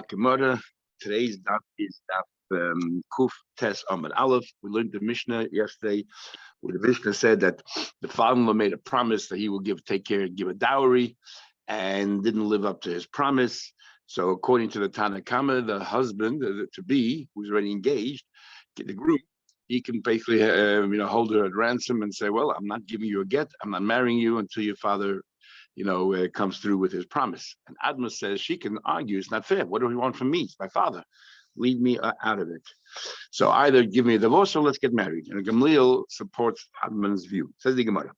Gemara. Today's daf is daf Kuf Tes Amud Aleph. We learned the Mishnah yesterday, where the Mishnah said that the father made a promise that he will take care, give a dowry, and didn't live up to his promise. So, according to the Tanna Kama, the husband to be, who's already engaged, the groom, he can basically, hold her at ransom and say, "Well, I'm not giving you a get. I'm not marrying you until your father." Comes through with his promise. And Adma says she can argue it's not fair. What do you want from me? It's my father. Leave me out of it. So either give me a divorce or let's get married. And Gamliel supports Adman's view. Says the Gemara.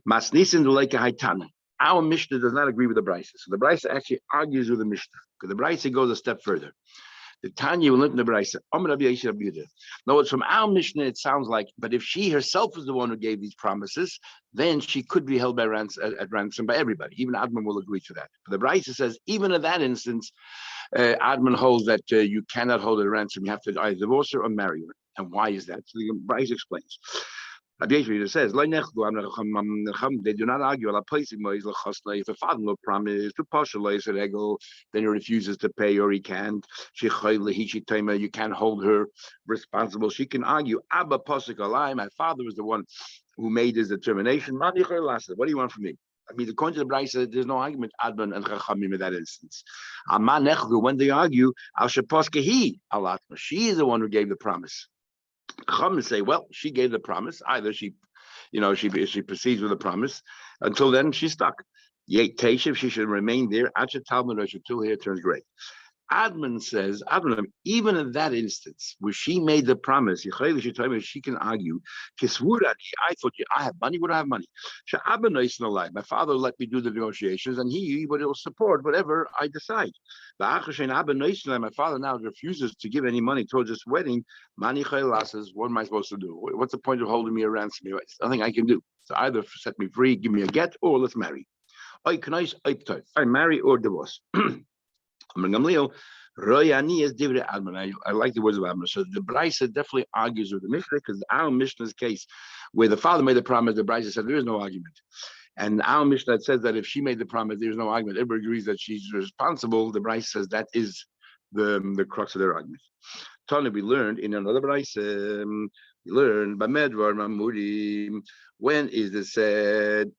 Masnisin Leika Haitana. Our Mishnah does not agree with the Brisa. So the Brisa actually argues with the Mishnah, because the Brisa goes a step further. The Tanya will learn in the Brisa. No, it's from our Mishnah. It sounds like, but if she herself is the one who gave these promises, then she could be held by at ransom by everybody. Even Adman will agree to that. But the Brisa says, even in that instance, Adman holds that you cannot hold her at ransom. You have to either divorce her or marry her. And why is that? So the Brisa explains. Rabbi says, they do not argue. If a father-in-law promised to partial then he refuses to pay or he can't. You can't hold her responsible. She can argue, Abba my father was the one who made his determination. What do you want from me? I mean, according to the Brisa, there's no argument, Adman and Chachamim in that instance. When they argue, she is the one who gave the promise. Chachamim say, well, she gave the promise. Either she proceeds with the promise. Until then, she's stuck. Yet Teshiv, she should remain there. Until hair turns gray. Adman says, even in that instance where she made the promise, she can argue, I thought I have money, what do I have money? My father let me do the negotiations, and he will support whatever I decide. My father now refuses to give any money towards this wedding. What am I supposed to do? What's the point of holding me a ransom? There's nothing I can do. So either set me free, give me a get, or let's marry. I marry or divorce. I like the words of Adman. So the Brisa definitely argues with the Mishnah, because our Mishnah's case, where the father made the promise, the Brisa said there is no argument. And our Mishnah says that if she made the promise, there is no argument. Everybody agrees that she's responsible. The Brisa says that is the crux of their argument. Tony, we learned in another Brisa, we learned by Medvar Mamurim, when is this said?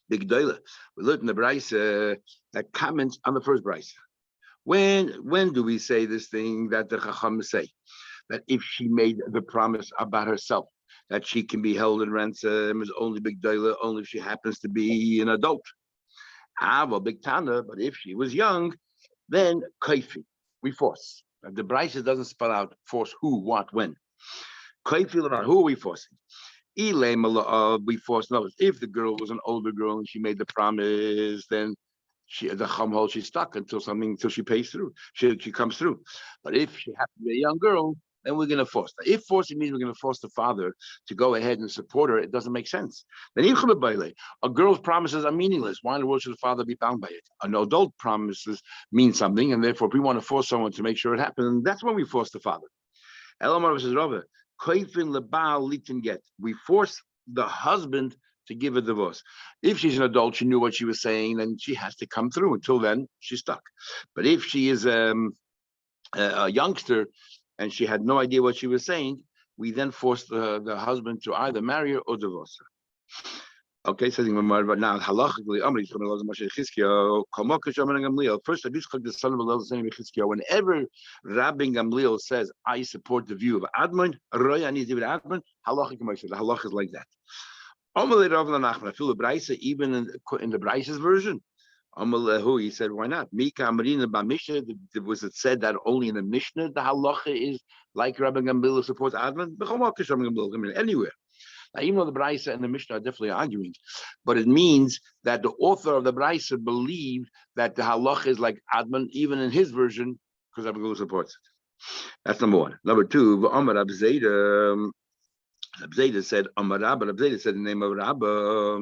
Big Doila. We look in the Brisa that comments on the first Brisa. When do we say this thing that the Chacham say? That if she made the promise about herself, that she can be held in ransom is only Big Doila, only if she happens to be an adult. Well, Big Tana, but if she was young, then Kaifi, we force. The Brisa doesn't spell out force who, what, when. Kaifi, who are we forcing? We force no. If the girl was an older girl and she made the promise, then the chum holds she's stuck until she pays through. She comes through. But if she happens to be a young girl, then we're going to force her. If forcing means we're going to force the father to go ahead and support her, it doesn't make sense. Then a girl's promises are meaningless. Why in the world should the father be bound by it? An adult promises mean something, and therefore, if we want to force someone to make sure it happens, that's when we force the father. Elamar says, Rava, we force the husband to give a divorce. If she's an adult, she knew what she was saying, then she has to come through. Until then, she's stuck. But if she is a youngster and she had no idea what she was saying, we then force the husband to either marry her or divorce her. Okay, so now halachically, first, the son of Elazar, whenever Rabbi Gamliel says, I support the view of Adman, the halach is like that. I feel the Brisa, even in the Brisa's version, he said, why not? Was it said that only in the Mishnah the halacha is like Rabbi Gamliel supports Adman? Anywhere. Now, even though the Brisa and the Mishnah are definitely arguing, but it means that the author of the Brisa believed that the halach is like Adman, even in his version, because Rabbi Gamliel supports it. That's number one. Number two, Abzeda said, Abzeda said the name of Rabba,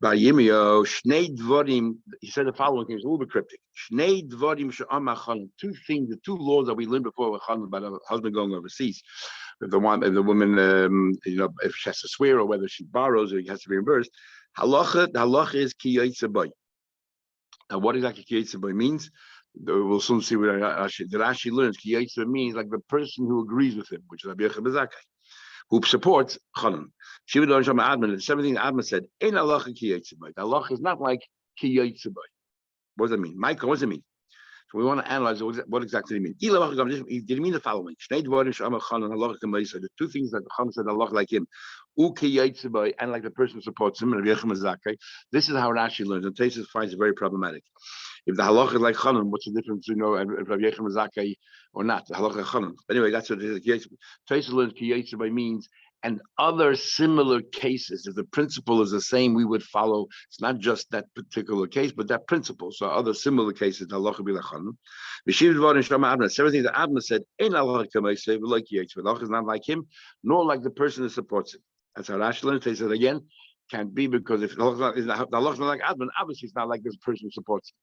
Shnei Dvarim, he said the following thing, it's a little bit cryptic. Shnei Dvarim she'amachan, two things, the two laws that we learned before about a husband going overseas. If the woman, if she has to swear or whether she borrows or he has to be reimbursed, the halacha is ki yotze bay. Now, what exactly ki yotze bay means? We'll soon see what Rashi learns. Ki Yitzba means like the person who agrees with him, which is Rabbi Yochanan ben Zakkai, who supports Chanan. Shiva Don Shama Adman, the 17th Adman said, Ein halacha ki Yitzba. The halacha is not like ki Yitzba. What does that mean? Michael, what does it mean? So we want to analyze what exactly did he mean. Did he mean the following? The two things that the Chanan said, Allah like him, and like the person who supports him, this is how Rashi learns, and Tesis finds it very problematic. If the halacha is like Chanan, what's the difference, if Rabbi Yochanan Zakai or not? The halacha is Chanan. Anyway, that's what it is. Tesis learns ki Yitzba means, and other similar cases, if the principle is the same, we would follow. It's not just that particular case, but that principle. So other similar cases, Allah be like Chanan. The 17th that Abna said, "Ein Allah k'maiseh like Yitzba." Allah is not like him, nor like the person who supports him. That's how Rashi learns. They said again, can't be, because if Allah is not like Adman, obviously it's not like this person who supports him,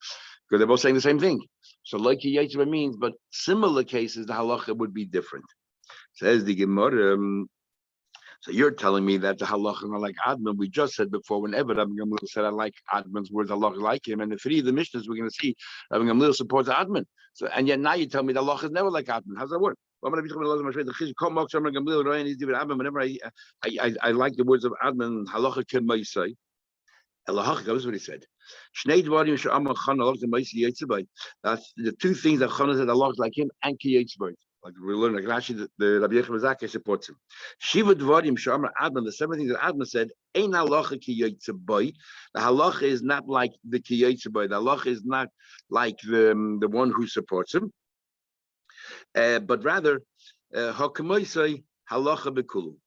because they're both saying the same thing. So like Yitzba means, but similar cases, the halacha would be different. Says the Gemara. So you're telling me that the halacha is not like Adman. We just said before, whenever Rabbi Gamliel said I like Adman's words, halacha like him, and the three of the Mishnahs we're going to see Rabbi Gamliel supports Adman. So and yet now you tell me the halacha is never like Adman. How's that work? Whenever I like the words of Adman, halacha k'maisai. Halacha, this is what he said. That's the two things that Chana said, Allah is like him and ki Yitzba. Like we learn, like Rashi, the Rabbi Yochanan ben Zakkai supports him. Shiva Dvarim Shamar Adman, the 7 things that Adman said, Ein halacha ki Yitzba. The halacha is not like the ki Yitzba. The halacha is not like the one who supports him, but rather hakamoisai halacha bekulu.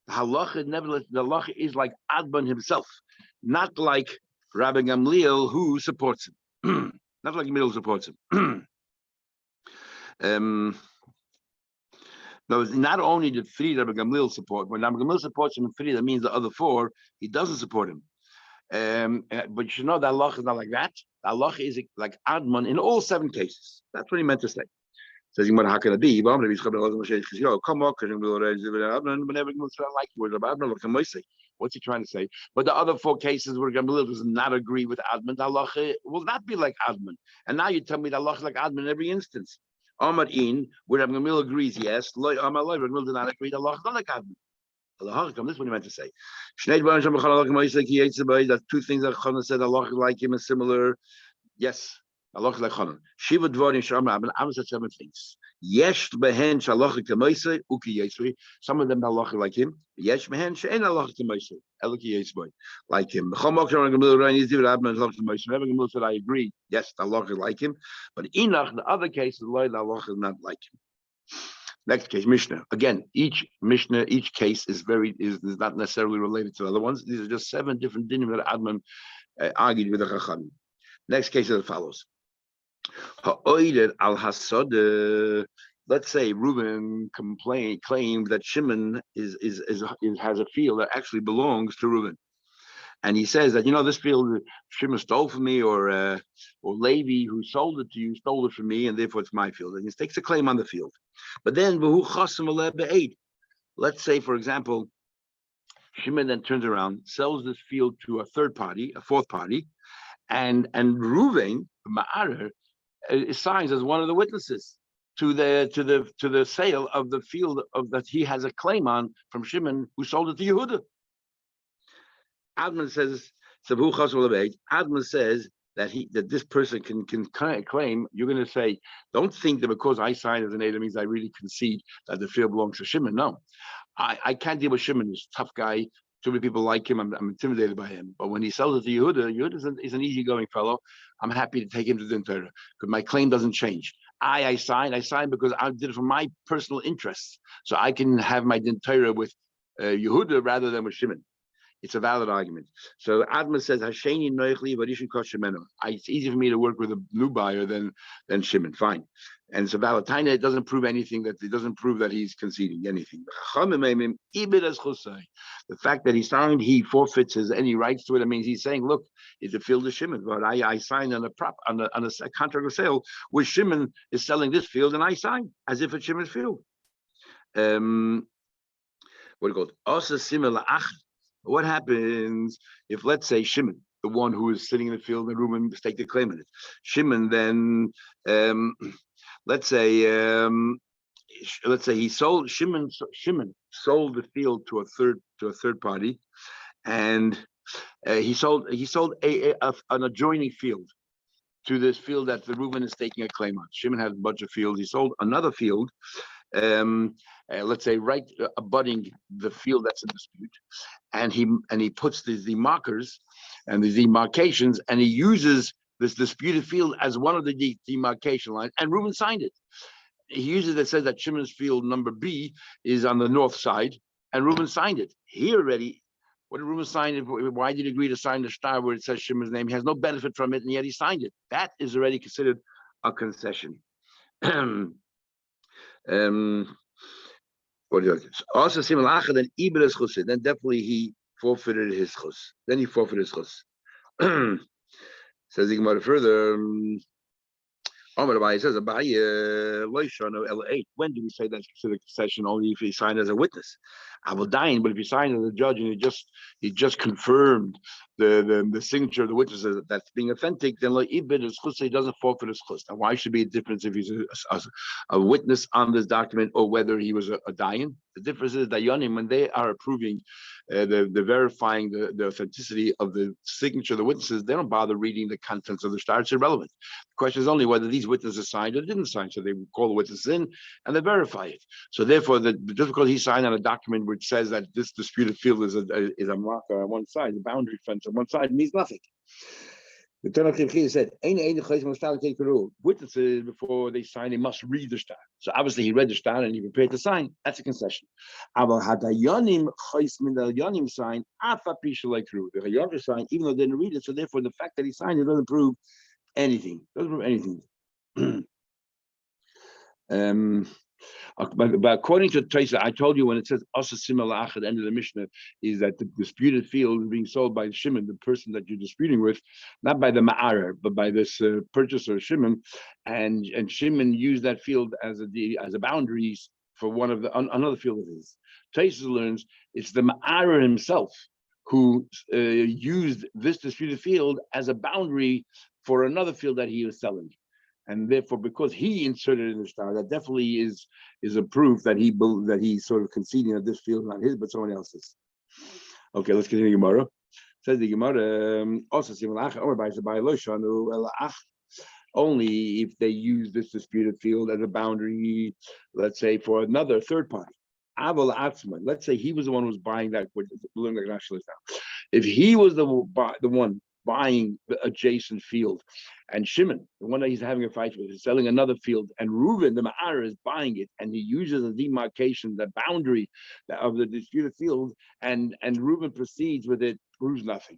The halacha, nevertheless, the halacha is like Adman himself, not like Rabbi Gamliel who supports him. Not like Gamliel supports him. No, not only the three Rabbi Gamliel support, when Rabbi Gamliel supports him in three, that means the other four, he doesn't support him. But you should know that Allah is not like that. Allah is like Adman in all 7 cases. That's what he meant to say. Says he how can it be? Come on, because what's he trying to say? But the other 4 cases where Gamliel does not agree with Adman, Allah will not be like Adman. And now you tell me that Allah is like Adman in every instance. Amar in, where Rabbi Gamliel agrees, yes. Amar Rabbi Gamliel did not agree. Allah is not like Adman. Allah, this is what he meant to say. That's 2 things that Chana said. Allah is like him and similar. Yes. Allah is like Chanan. Shiva Dvarim Shamar Adman. Adman said 7 things. Yesh behen shalacha k'maisei uki Yitzba. Some of them Allah is like him. Yesh behen she'en Allah k'maisei eluki Yitzba, like him. Chomok Shamar Gamliel Rani Ziv Adman Allah k'maisei. Whenever Gamliel said I agree, yes, Allah is like him. But Enoch, the other cases, Allah is not like him. Next case, Mishnah. Again, each Mishnah, each case is not necessarily related to the other ones. These are just 7 different dinim that Adman argued with the Chachamim. Next case is as follows. Let's say Reuben claimed that Shimon has a field that actually belongs to Reuben, and he says that this field Shimon stole from me, or Levi who sold it to you stole it from me, and therefore it's my field, and he takes a claim on the field. But then let's say, for example, Shimon then turns around, sells this field to a 4th party, and Reuven Ma'arer signs as one of the witnesses to the sale of the field that he has a claim on from Shimon, who sold it to Yehuda. Adman says that this person can claim. You're going to say, don't think that because I signed as an Edom means I really concede that the field belongs to Shimon. No, I can't deal with Shimon. He's a tough guy. Too many people like him. I'm intimidated by him. But when he sells it to Yehuda is an easygoing fellow. I'm happy to take him to the Torah because my claim doesn't change. I signed because I did it for my personal interests, so I can have my din Torah with Yehuda rather than with Shimon. It's a valid argument. So Adma says, "Hasheni noichli v'rishon koshemenu." It's easy for me to work with a new buyer than Shimon. Fine, and it's a valid. Taina, it doesn't prove anything. It doesn't prove that he's conceding anything. The fact that he signed, he forfeits any rights to it. It means he's saying, "Look, it's a field of Shimon, but I signed on a contract of sale where Shimon is selling this field, and I signed as if it's Shimon's field." What do you call it? Also similar. What happens if, let's say, Shimon the one who is sitting in the field, and Reuben staked a claim in it. Shimon then, let's say he sold Shimon sold the field to a third party, and he sold an adjoining field to this field that the Reuben is taking a claim on. Shimon has a bunch of fields. He sold another field, let's say right abutting the field that's in dispute, and he puts the markers and the demarcations, and he uses this disputed field as one of the demarcation lines, and Reuben signed it. He uses it, says that Shimon's field number B is on the north side, and Reuben signed it. Here already, what did Reuben sign it? Why did he agree to sign the star where it says Shimon's name? He has no benefit from it, and yet he signed it. That is already considered a concession. Also, then then definitely he forfeited his chus. Then he forfeited his chus. Says the Gemara further. He says, when do we say that's considered concession? Only if he signed as a witness. I will dying, but if he signed as a judge and he just confirmed the signature of the witnesses that's being authentic, then he doesn't forfeit his chus. Now, why should be a difference if he's a witness on this document or whether he was a dayan? The difference is that Yonim, when they are approving, the verifying the authenticity of the signature of the witnesses, they don't bother reading the contents of the star. It's irrelevant. The question is only whether these witnesses signed or didn't sign. So they call the witnesses in and they verify it. So therefore, just because he signed on a document which says that this disputed field is a marker on one side, the boundary fence on one side, means nothing. The Tanakh said, witnesses, before they sign, they must read the star. So obviously he read the star and he prepared to sign. That's a concession. The Yonim sign, the Yonim sign, even though they didn't read it, so therefore the fact that he signed it doesn't prove anything. But according to Taisa, I told you when it says Asa Simala at the end of the Mishnah, is that the disputed field is being sold by Shimon, the person that you're disputing with, not by the Ma'arer, but by this purchaser Shimon, and Shimon used that field as a boundaries for one of another field of his. Taisa learns it's the Ma'arer himself who used this disputed field as a boundary for another field that he was selling. And therefore, because he inserted in the star, that definitely is a proof that he's sort of conceding that this field is not his, but someone else's. Okay, let's continue Gemara. Says the Gemara, only if they use this disputed field as a boundary, let's say for another third party. Let's say he was the one who was buying that. If he was the one buying the adjacent field, and Shimon, the one that he's having a fight with, is selling another field, and Reuben, the Ma'ar, is buying it, and he uses the demarcation, the boundary of the disputed field, and Reuben proceeds with it, proves nothing.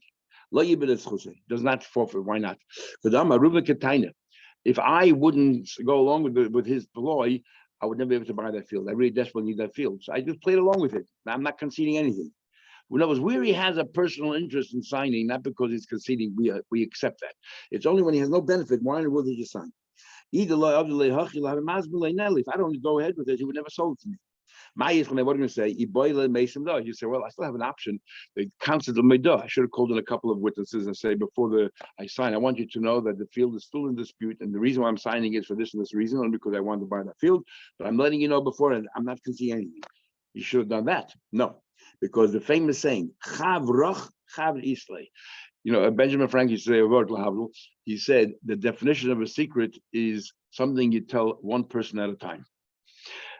Does not forfeit. Why not? If I wouldn't go along with his ploy, I would never be able to buy that field. I really desperately need that field. So I just played along with it. I'm not conceding anything. In other words, where he has a personal interest in signing, not because he's conceding, we accept that. It's only when he has no benefit, why in the world did you sign? If I don't go ahead with it, he would never sold it to me. What are you going to say? You say, well, I still have an option. The counsel of Medah. I should have called in a couple of witnesses and say, before I sign, I want you to know that the field is still in dispute, and the reason why I'm signing is for this and this reason, only because I wanted to buy that field. But I'm letting you know before, and I'm not conceding anything. You should have done that. No. Because the famous saying, Chav Roch, Chav Islay. Benjamin Franklin he said the definition of a secret is something you tell one person at a time.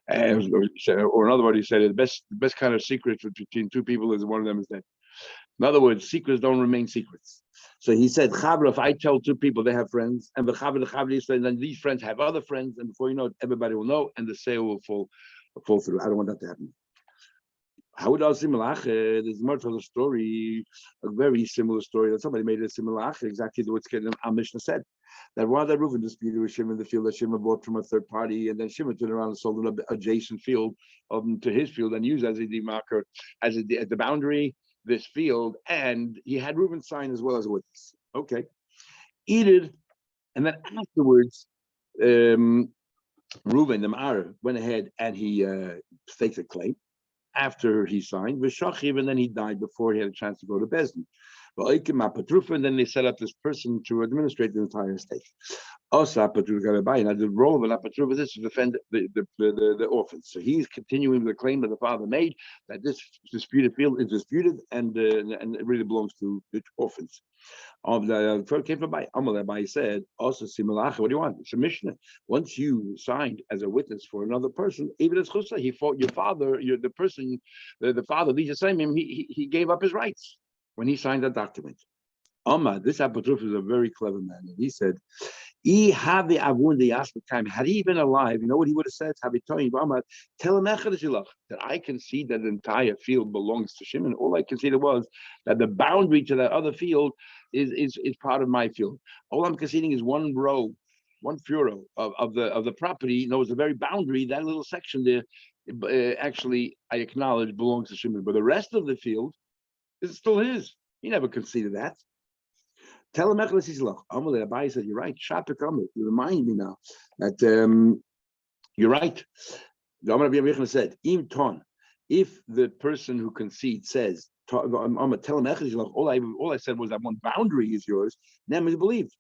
Or in other words, he said the best kind of secret between two people is one of them is dead. In other words, secrets don't remain secrets. So he said, Chav, if I tell two people they have friends, and the Chav Islay, then these friends have other friends, and before you know it, everybody will know, and the sale will fall through. I don't want that to happen. How would there's more to the story, a very similar story that somebody made a similar exactly what's getting Mishnah said. That while that Reuven disputed with Shimon the field that Shimon bought from a third party, and then Shimon turned around and sold an adjacent field to his field and used as a demarker, as the boundary, this field, and he had Reuven sign as well as a witness. Okay. And then afterwards, Reuven, the Ma'ar, went ahead and he staked a claim. After he signed, Vishachiv, and then he died before he had a chance to go to Bezdin. And then they set up this person to administrate the entire estate. Also, now the role of an apotropos is to defend the orphans. So he's continuing the claim that the father made that this disputed field is disputed and it really belongs to the orphans. Of the first came by Amalai said also Simalacha. What do you want? It's a Mishnah. Once you signed as a witness for another person, even as Chusa, he fought your father. The person, the father. These are him. He gave up his rights when he signed that document. This apotropos is a very clever man, and he said, had he been alive, you know what he would have said? Tell him that I concede that the entire field belongs to Shimon. All I conceded was that the boundary to that other field is part of my field. All I'm conceding is one row, one furrow of the property. You know, it's the very boundary, that little section there. Actually, I acknowledge belongs to Shimon, but the rest of the field is still his. He never conceded that. Tell him Abai said, you're right. You remind me now that you're right. The Amar said, if the person who concedes says, tell him all I said was that one boundary is yours, then is believed.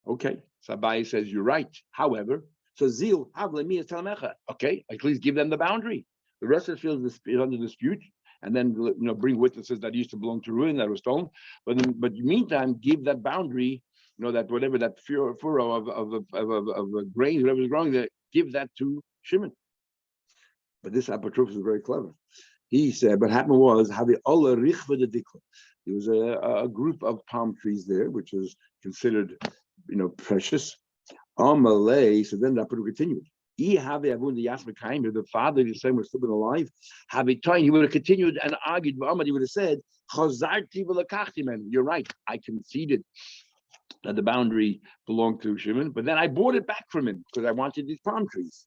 Okay. So Abai says, you're right. However, so Zil, okay, at least give them the boundary. The rest of the field is under dispute. And then bring witnesses that used to belong to ruin that was stolen. But in the meantime, give that boundary, that whatever that furrow of grain, whatever is growing there, give that to Shimon. But this apotropos is very clever. He said, what happened was, there was a group of palm trees there, which was considered, precious. Amalei, so then the apotropos continued. The father, the same was still been alive. He would have continued and argued. He would have said, you're right. I conceded that the boundary belonged to Shimon, but then I bought it back from him because I wanted these palm trees.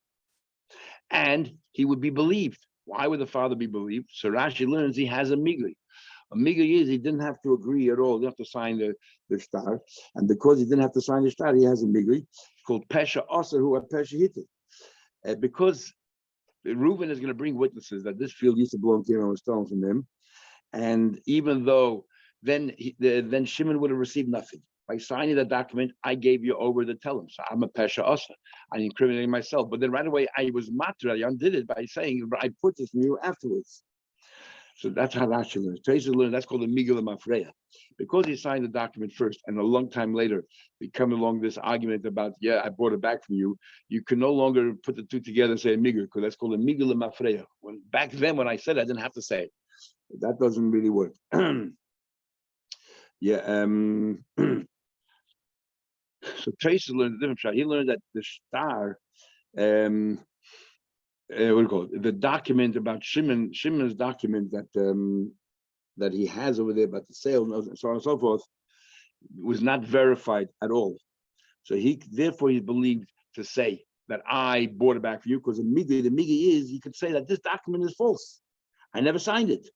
And he would be believed. Why would the father be believed? So Rashi learns he has a migli. A migli is he didn't have to agree at all. He didn't have to sign the star. And because he didn't have to sign the star, he has a migli. It's called Pesha Aser, who are Pesha Hitit. Because Reuven is going to bring witnesses that this field used to belong to him and was stolen from him, and even though then Shimon would have received nothing by signing the document, I gave you over to tell him. So I'm a pesha asa. I incriminated myself, but then right away I was matter. I undid it by saying I put this in you afterwards. So that's how Rashi learns. Tracy learned that's called the Migula Mafreya. Because he signed the document first, and a long time later, we come along this argument about, I bought it back from you. You can no longer put the two together and say Migul, because that's called a Migula Mafreya. Back then, when I said it, I didn't have to say it. That doesn't really work. So Tracy learned a different shot. He learned that the star, what do you call it? The document about Shimon's document that he has over there about the sale and so on and so forth was not verified at all. So therefore he's believed to say that I bought it back for you because the migi is he could say that this document is false. I never signed it.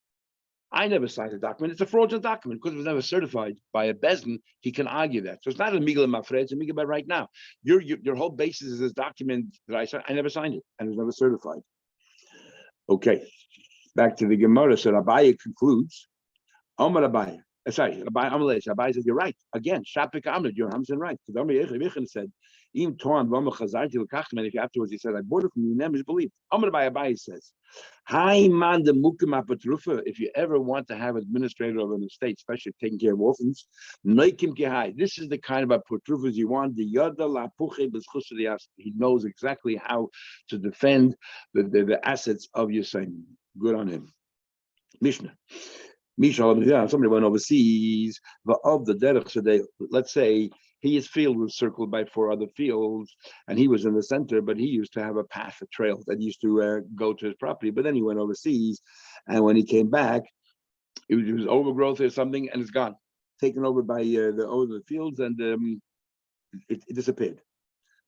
I never signed the document. It's a fraudulent document because it was never certified by a bezdin. He can argue that. So it's not a migla mafred. It's a migla right now. Your whole basis is this document that I signed. I never signed it and it was never certified. Okay, back to the Gemara. So Abaye concludes. Amar Abaye. Sorry, Abaye said, you're right. Again, Shapik Amr, you're Hamzin right. Because Amr said, Im Toan Vama Chazarti Lakachman, if afterwards he said, I bought it from you, never believed. Amr Abaye says, Hi man the Mukim Apatrufa, if you ever want to have administrator of an estate, especially taking care of orphans, Noikim Kehai. This is the kind of apatrufas you want. The Yada La Puche B'Schusriyas. He knows exactly how to defend the assets of your son. Good on him. Mishnah. Somebody went overseas, but of the derech, so let's say his field was circled by 4 other fields, and he was in the center, but he used to have a path, a trail that used to go to his property, but then he went overseas, and when he came back, it was overgrowth or something, and it's gone, taken over by the fields, and it disappeared.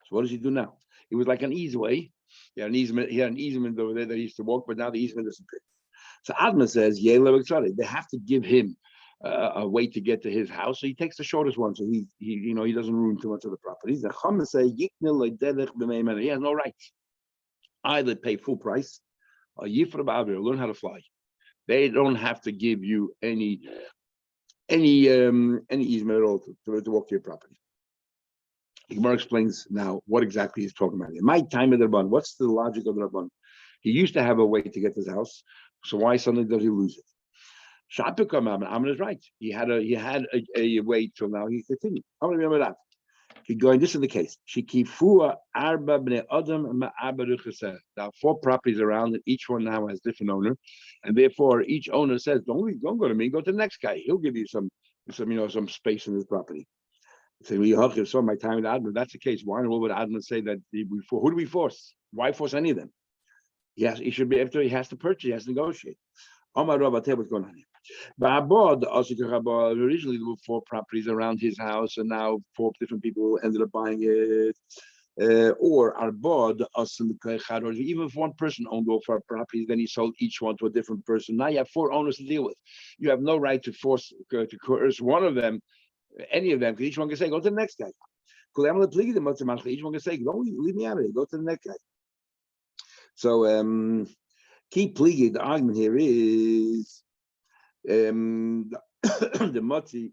So what does he do now? It was like an easeway. He had an easement over there that he used to walk, but now the easement disappeared. So Adma says, they have to give him a way to get to his house. So he takes the shortest one. So he doesn't ruin too much of the property. The Chama say, he has no rights. Either pay full price or learn how to fly. They don't have to give you any any easement at all to walk to your property. The Gemara explains now what exactly he's talking about. In my time of the Rabban, what's the logic of the Rabban? He used to have a way to get to his house, so why suddenly does he lose it? Amr is right. He had a way till now. He continued. I'm going to remember that. Keep going. This is the case. There are 4 properties around, and each one now has different owner, and therefore each owner says, "Don't go to me. Go to the next guy. He'll give you some space in his property." Say, "We saw my time with Adnan." That's the case. Why would Adnan say that? Who do we force? Why force any of them? Yes, he should be after. He has to purchase. He has to negotiate. Omar Rabba, tell what's going on here. Originally, there were 4 properties around his house, and now 4 different people ended up buying it. Or Arbod, or even if one person owned all 4 properties, then he sold each one to a different person. Now you have 4 owners to deal with. You have no right to force to coerce one of them, any of them, because each one can say, "Go to the next guy." Each one can say, "Don't leave me out of here. Go to the next guy." So, key plea. The argument here is the motzi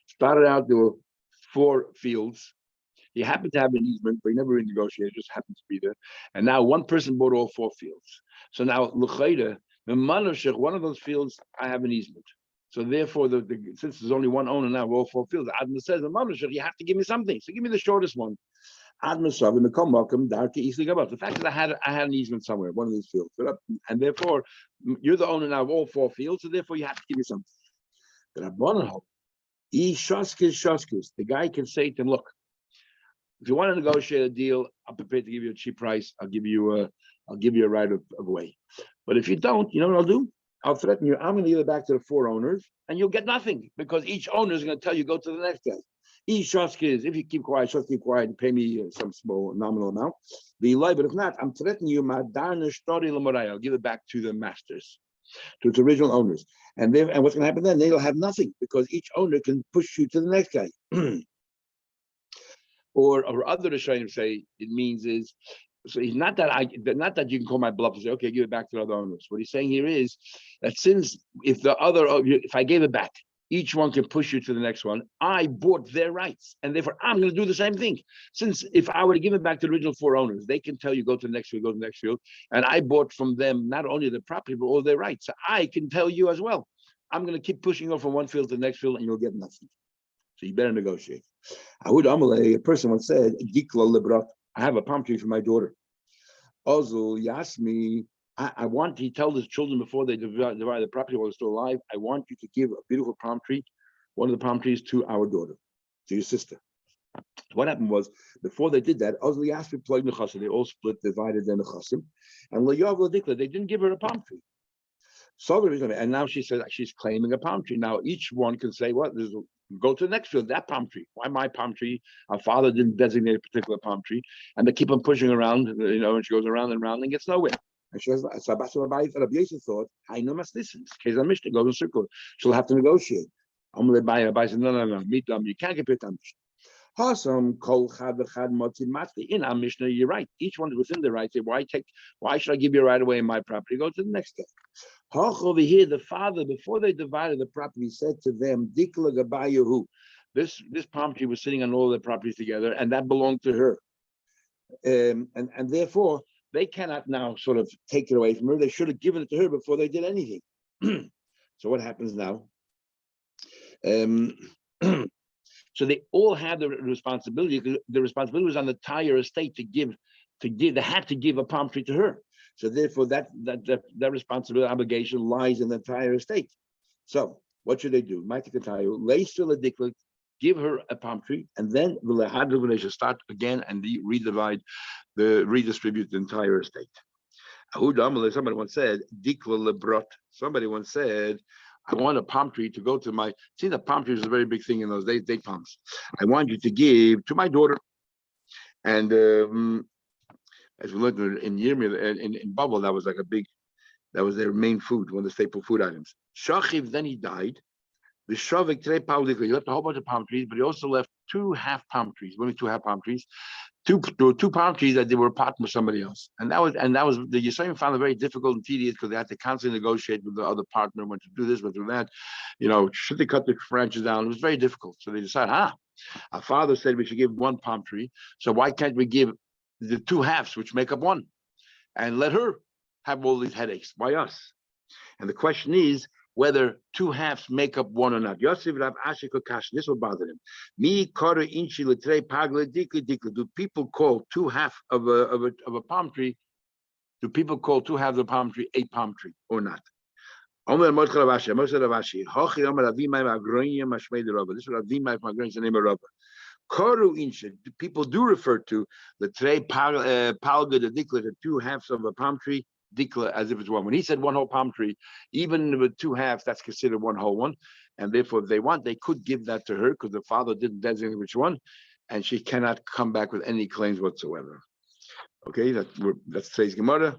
started out. There were 4 fields. He happened to have an easement, but he never renegotiated. Just happened to be there. And now one person bought all 4 fields. So now l'chayda, the manushach, one of those fields, I have an easement. So therefore, since there's only one owner now, all 4 fields. Adma says, the manushach, you have to give me something. So give me the shortest one. The fact that I had an easement somewhere, one of these fields, and therefore you're the owner now of all 4 fields, so therefore you have to give me something. The guy can say to him, "Look, if you want to negotiate a deal, I'm prepared to give you a cheap price. I'll give you a right of way. But if you don't, you know what I'll do? I'll threaten you. I'm going to give it back to the 4 owners, and you'll get nothing because each owner is going to tell you go to the next guy. If you keep quiet, and pay me some small nominal amount. But if not, I'm threatening you. I'll give it back to the masters, to its original owners. And what's going to happen then? They'll have nothing because each owner can push you to the next guy. or other Rishonim say it means is, so he's not that you can call my bluff and say, okay, give it back to the other owners. What he's saying here is that if I gave it back, each one can push you to the next one. I bought their rights, and therefore I'm going to do the same thing. Since if I were to give it back to the original 4 owners, they can tell you go to the next field, go to the next field, and I bought from them not only the property but all their rights. So I can tell you as well. I'm going to keep pushing you from one field to the next field, and you'll get nothing. So you better negotiate. Ahud Amalei, a person once said, "Gikla lebrot, I have a palm tree for my daughter." Ozul Yasmi, he told his children before they divide the property while they're still alive, I want you to give a beautiful palm tree, one of the palm trees, to our daughter, to your sister. What happened was, before they did that, Ozul Yasmi played Nechasim, they all divided their Nechasim, and Layav Ladikla, they didn't give her a palm tree. So and now she says she's claiming a palm tree. Now each one can say, "What? Go to the next field. That palm tree. Why my palm tree? Our father didn't designate a particular palm tree." And they keep on pushing around, and she goes around and around and gets nowhere. And she has Rabbi Yosef thought, "I know must listen. Case on Mishnah goes in circle. She'll have to negotiate." Rabbi said, "No. Meet them. You can't compare to Mishnah." In our Mishnah, you're right. Each one is within the right. Say, why should I give you a right away in my property? Go to the next guy. Over here, the father, before they divided the property, said to them, "Dikla gabayahu." This palm tree was sitting on all their properties together, and that belonged to her. And therefore, they cannot now sort of take it away from her. They should have given it to her before they did anything. So what happens now? So they all had the responsibility. The responsibility was on the entire estate to give. They had to give a palm tree to her. So therefore, that responsibility obligation lies in the entire estate. So what should they do? Give her a palm tree, and then they should start again and redistribute the entire estate. Somebody once said, I want a palm tree to go to the palm tree was a very big thing in those days, date palms. I want you to give to my daughter. And as we learned in Yirmiyah, in Babel, that was their main food, one of the staple food items. Shachiv, then he died. The Shavik Tre Paulik, he left a whole bunch of palm trees, but he also left two half palm trees. Only two half palm trees. There were two palm trees that they were partnered with somebody else, and that was the Yisraelim found it very difficult and tedious because they had to constantly negotiate with the other partner when to do this, when to do that. Should they cut the branches down? It was very difficult. So they decided, our father said we should give one palm tree, so why can't we give the two halves, which make up one, and let her have all these headaches? Why us? And the question is whether two halves make up one or not. Yosef Rav Asher Kokash, this will bother him. Mi kara inchi letrei pagle dikli dikli. Do people call two half of a palm tree? Do people call two halves of a palm tree a palm tree or not? Omer Mordechai Rav Asher, Moshe Rav Asher. Hochi Omer Avimai Agronim Mashmei the Rabba. This is Avimai from Agronim, the name of Rabba. Karu inchi. People do refer to the trei palge the dikli, the two halves of a palm tree. Dikla, as if it's one. When he said one whole palm tree, even with two halves, that's considered one whole one. And therefore, if they want, they could give that to her because the father didn't designate which one, and she cannot come back with any claims whatsoever. Okay, that's today's Gemara.